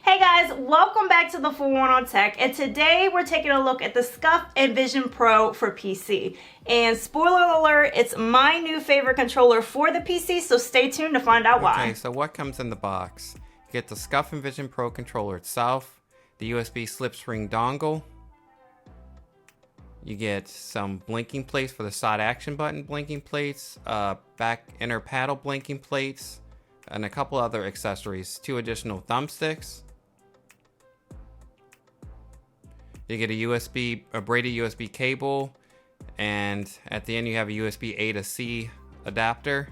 Hey guys, welcome back to the Full One on Tech, and today we're taking a look at the Scuf Envision Pro for PC. And spoiler alert, it's my new favorite controller for the PC, so stay tuned to find out why. Okay, so what comes in the box? You get the Scuf Envision Pro controller itself, the USB slipstring dongle, you get some blinking plates for the side action button blinking plates, back inner paddle blinking plates, and a couple other accessories, 2 additional thumbsticks. You get a braided USB cable, and at the end you have a USB A to C adapter.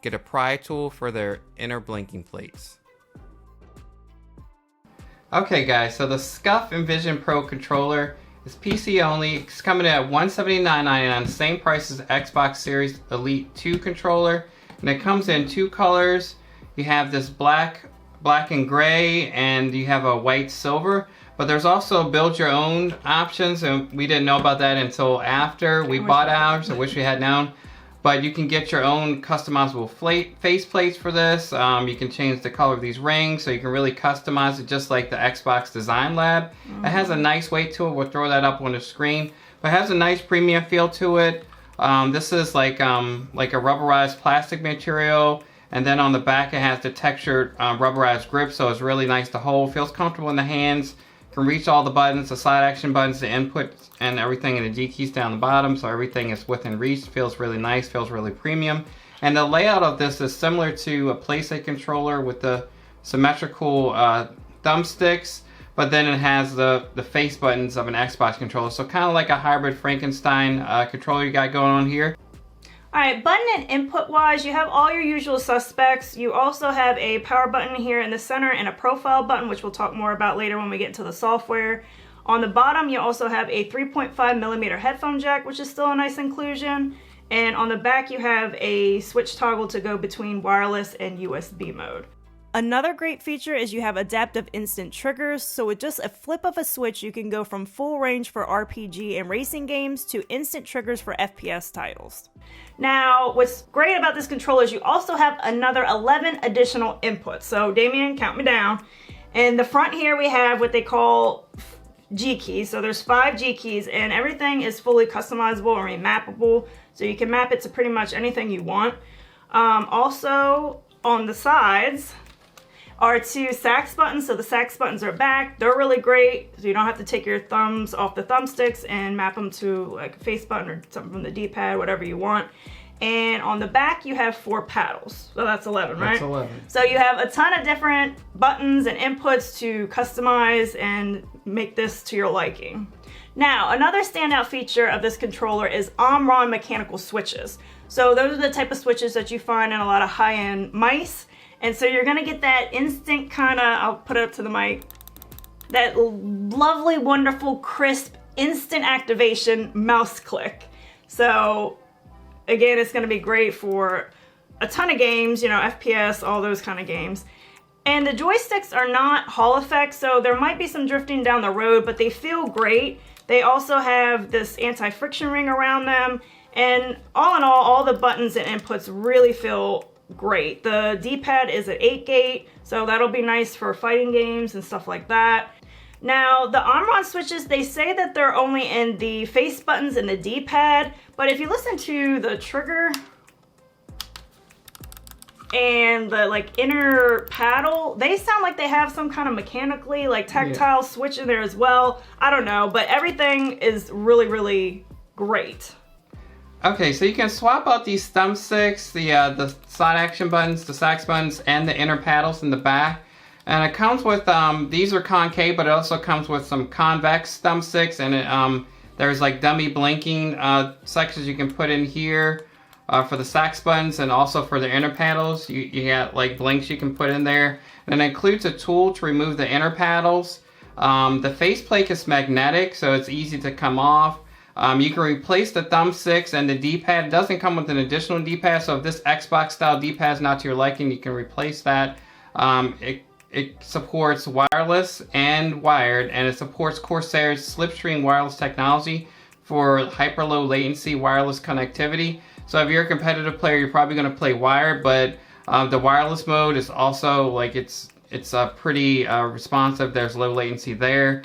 Get a pry tool for their inner blinking plates. Okay guys, so the Scuf Envision Pro controller is PC only. It's coming in at $179.99, same price as Xbox Series Elite 2 controller. And it comes in 2 colors. You have this black and gray, and you have a white silver. But there's also build your own options, and we didn't know about that until after we bought ours. I wish we had known. But you can get your own customizable face plates for this. You can change the color of these rings, so you can really customize it just like the Xbox Design Lab. It has a nice weight to it. We'll throw that up on the screen. But it has a nice premium feel to it. This is like a rubberized plastic material. And then on the back it has the textured rubberized grip, so it's really nice to hold. Feels comfortable in the hands. Can reach all the buttons, the side action buttons, the input, and everything, and the G keys down the bottom, so everything is within reach. Feels really nice, feels really premium. And the layout of this is similar to a PlayStation controller with the symmetrical thumbsticks, but then it has the face buttons of an Xbox controller, so kind of like a hybrid Frankenstein controller you got going on here. Alright, button and input wise, you have all your usual suspects. You also have a power button here in the center and a profile button, which we'll talk more about later when we get into the software. On the bottom, you also have a 3.5mm headphone jack, which is still a nice inclusion. And on the back, you have a switch toggle to go between wireless and USB mode. Another great feature is you have adaptive instant triggers, so with just a flip of a switch you can go from full range for RPG and racing games to instant triggers for FPS titles. Now, what's great about this controller is you also have another 11 additional inputs. So Damien, count me down. In the front here we have what they call G keys. So there's 5 G keys, and everything is fully customizable or remappable, so you can map it to pretty much anything you want. Also on the sides are 2 sax buttons. So the sax buttons are back. They're really great, so you don't have to take your thumbs off the thumbsticks and map them to like a face button or something from the D-pad, whatever you want. And on the back you have 4 paddles. So that's 11, right? That's 11. So you have a ton of different buttons and inputs to customize and make this to your liking. Now, another standout feature of this controller is Omron mechanical switches. So those are the type of switches that you find in a lot of high-end mice. And so you're gonna get that instant kind of, I'll put it up to the mic, that lovely, wonderful, crisp, instant activation mouse click. So again, it's gonna be great for a ton of games, you know, FPS, all those kind of games. And the joysticks are not Hall effect, so there might be some drifting down the road, but they feel great. They also have this anti-friction ring around them. And all in all the buttons and inputs really feel great. The D-pad is at 8-gate, so that'll be nice for fighting games and stuff like that. Now, the Omron switches, they say that they're only in the face buttons and the D-pad, but if you listen to the trigger and the like inner paddle, they sound like they have some kind of mechanically like tactile switch in there as well. I don't know, but everything is really, really great. Okay, so you can swap out these thumbsticks, the side action buttons, the sax buttons, and the inner paddles in the back. And it comes with, these are concave, but it also comes with some convex thumbsticks, and there's like dummy blinking sections you can put in here for the sax buttons, and also for the inner paddles. You got like blinks you can put in there. And it includes a tool to remove the inner paddles. The faceplate is magnetic, so it's easy to come off. You can replace the thumbsticks and the D-pad. It doesn't come with an additional D-pad, so if this Xbox style D-pad is not to your liking, you can replace that. It supports wireless and wired, and it supports Corsair's slipstream wireless technology for hyper low latency wireless connectivity. So if you're a competitive player, you're probably going to play wired, but the wireless mode is also like it's it's pretty responsive. There's low latency there.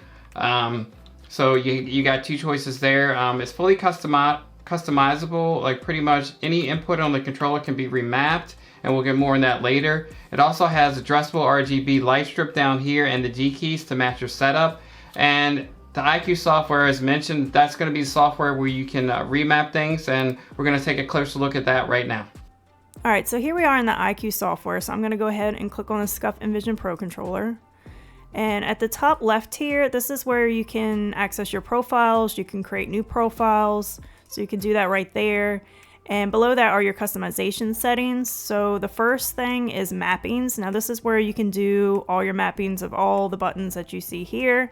So you got two choices there. It's fully customizable, like pretty much any input on the controller can be remapped, and we'll get more on that later. It also has addressable RGB light strip down here and the G keys to match your setup. And the iCUE software, as mentioned, that's going to be software where you can remap things, and we're going to take a closer look at that right now. All right, so here we are in the iCUE software. So I'm going to go ahead and click on the Scuf Envision Pro controller. And at the top left here, this is where you can access your profiles. You can create new profiles. So you can do that right there. And below that are your customization settings. So the first thing is mappings. Now this is where you can do all your mappings of all the buttons that you see here.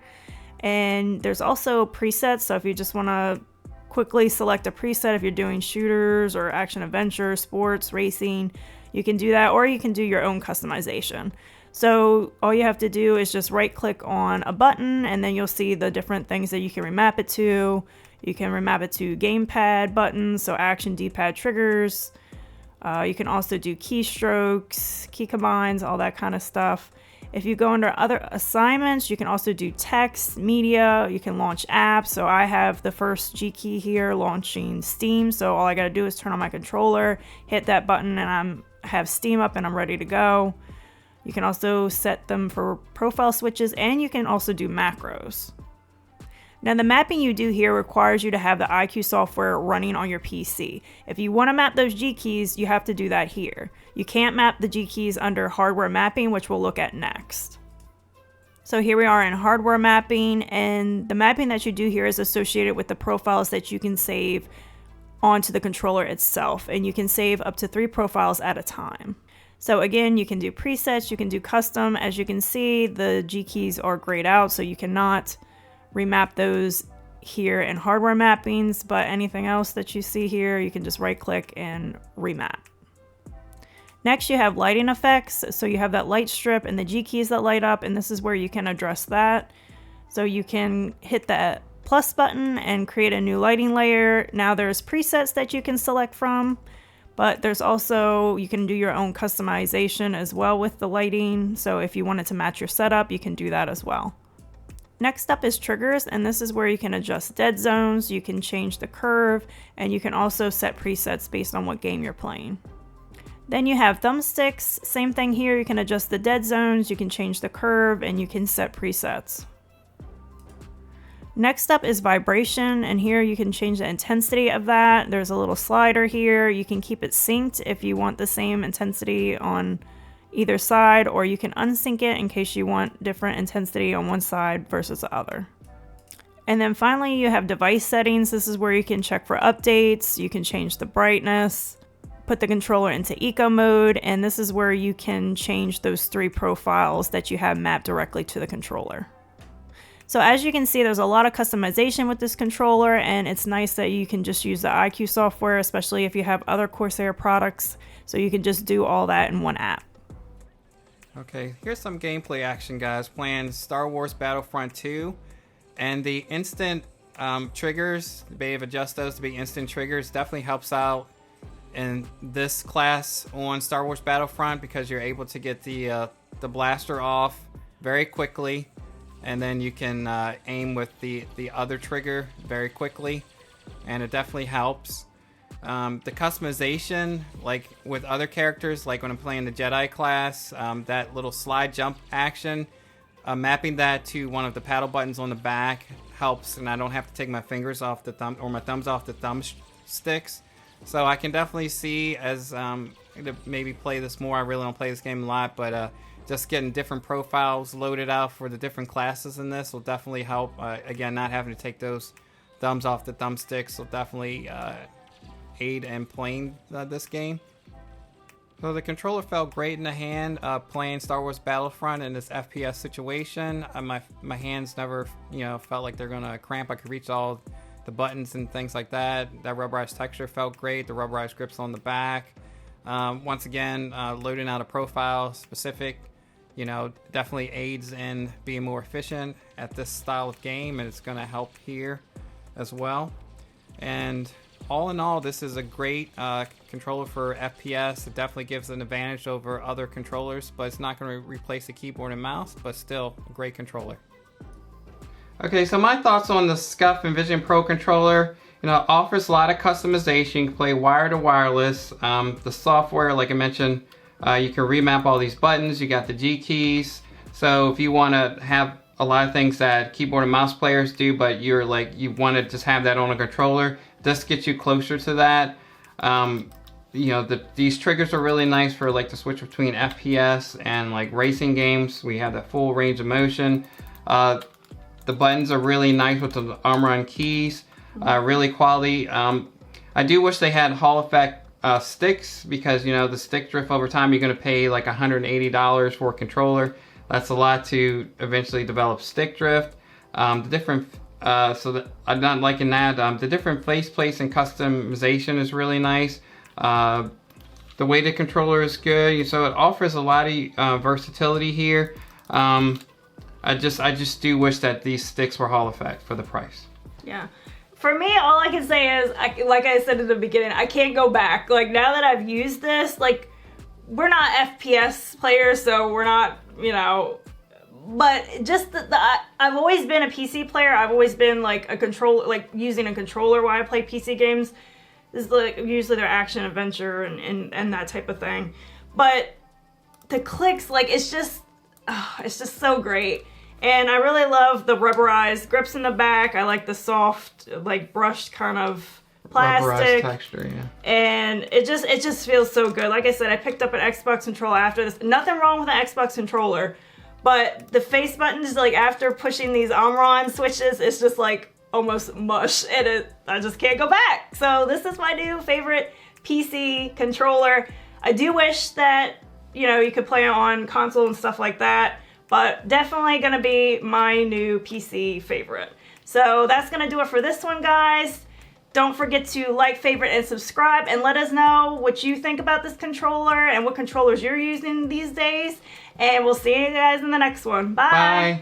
And there's also presets. So if you just want to quickly select a preset, if you're doing shooters or action adventure, sports, racing, you can do that, or you can do your own customization. So all you have to do is just right click on a button, and then you'll see the different things that you can remap it to. You can remap it to gamepad buttons, so action D-pad triggers. You can also do keystrokes, key combines, all that kind of stuff. If you go under other assignments, you can also do text, media, you can launch apps. So I have the first G key here launching Steam. So all I gotta do is turn on my controller, hit that button, and I have Steam up and I'm ready to go. You can also set them for profile switches, and you can also do macros. Now the mapping you do here requires you to have the iCUE software running on your PC. If you want to map those G keys, you have to do that here. You can't map the G keys under hardware mapping, which we'll look at next. So here we are in hardware mapping, and the mapping that you do here is associated with the profiles that you can save onto the controller itself, and you can save up to 3 profiles at a time. So again, you can do presets, you can do custom. As you can see, the G keys are grayed out, so you cannot remap those here in hardware mappings, but anything else that you see here, you can just right click and remap. Next, you have lighting effects. So you have that light strip and the G keys that light up, and this is where you can address that. So you can hit that plus button and create a new lighting layer. Now there's presets that you can select from, but there's also, you can do your own customization as well with the lighting. So if you wanted to match your setup, you can do that as well. Next up is triggers, and this is where you can adjust dead zones, you can change the curve, and you can also set presets based on what game you're playing. Then you have thumbsticks, same thing here, you can adjust the dead zones, you can change the curve, and you can set presets. Next up is vibration, and here you can change the intensity of that. There's a little slider here. You can keep it synced if you want the same intensity on either side, or you can unsync it in case you want different intensity on one side versus the other. And then finally you have device settings. This is where you can check for updates, you can change the brightness, put the controller into eco mode, and this is where you can change those 3 profiles that you have mapped directly to the controller. So as you can see, there's a lot of customization with this controller, and it's nice that you can just use the iCUE software, especially if you have other Corsair products, so you can just do all that in one app. Okay, here's some gameplay action, guys. Playing Star Wars Battlefront 2, and the instant triggers, they've adjusted those to be instant triggers, definitely helps out in this class on Star Wars Battlefront because you're able to get the blaster off very quickly, and then you can aim with the other trigger very quickly, and it definitely helps. The customization, like with other characters, like when I'm playing the Jedi class, that little slide jump action, mapping that to one of the paddle buttons on the back helps, and I don't have to take my fingers off the thumb, or my thumbs off the thumbsticks. So I can definitely see as maybe play this more. I really don't play this game a lot, but just getting different profiles loaded out for the different classes in this will definitely help. Again, not having to take those thumbs off the thumbsticks will definitely aid in playing this game. So the controller felt great in the hand playing Star Wars Battlefront in this FPS situation. My hands never, felt like they're gonna cramp. I could reach all the buttons and things like that. That rubberized texture felt great. The rubberized grips on the back. Once again, loading out a profile specific, definitely aids in being more efficient at this style of game, and it's going to help here as well. And all in all, this is a great controller for FPS. It definitely gives an advantage over other controllers, but it's not going to replace the keyboard and mouse, but still a great controller. Okay, so my thoughts on the Scuf Envision Pro controller. You know, it offers a lot of customization. You can play wire to wireless. The software, like I mentioned, you can remap all these buttons. You got the G keys. So if you want to have a lot of things that keyboard and mouse players do, but you want to just have that on a controller, this gets you closer to that. You know, these triggers are really nice for like the switch between FPS and like racing games. We have that full range of motion. The buttons are really nice with the arm-on keys. Really quality. I do wish they had Hall effect sticks, because you know the stick drift over time. You're going to pay like $180 for a controller. That's a lot to eventually develop stick drift. I'm not liking that. The different faceplates and customization is really nice. The weighted controller is good, so it offers a lot of versatility here. I just do wish that these sticks were Hall effect for the price. Yeah. For me, all I can say is, like I said at the beginning, I can't go back. Like, now that I've used this, like, we're not FPS players, so we're not, you know, but just I've always been a PC player. I've always been like using a controller while I play PC games. This is like usually their action adventure and that type of thing. But the clicks, like, it's just so great. And I really love the rubberized grips in the back. I like the soft, like, brushed kind of plastic. Rubberized texture, yeah. And it just feels so good. Like I said, I picked up an Xbox controller after this. Nothing wrong with an Xbox controller, but the face buttons, like, after pushing these Omron switches, it's just like almost mush, and I just can't go back. So this is my new favorite PC controller. I do wish that, you know, you could play it on console and stuff like that, but definitely gonna be my new PC favorite. So that's gonna do it for this one, guys. Don't forget to like, favorite, and subscribe, and let us know what you think about this controller and what controllers you're using these days. And we'll see you guys in the next one. Bye. Bye.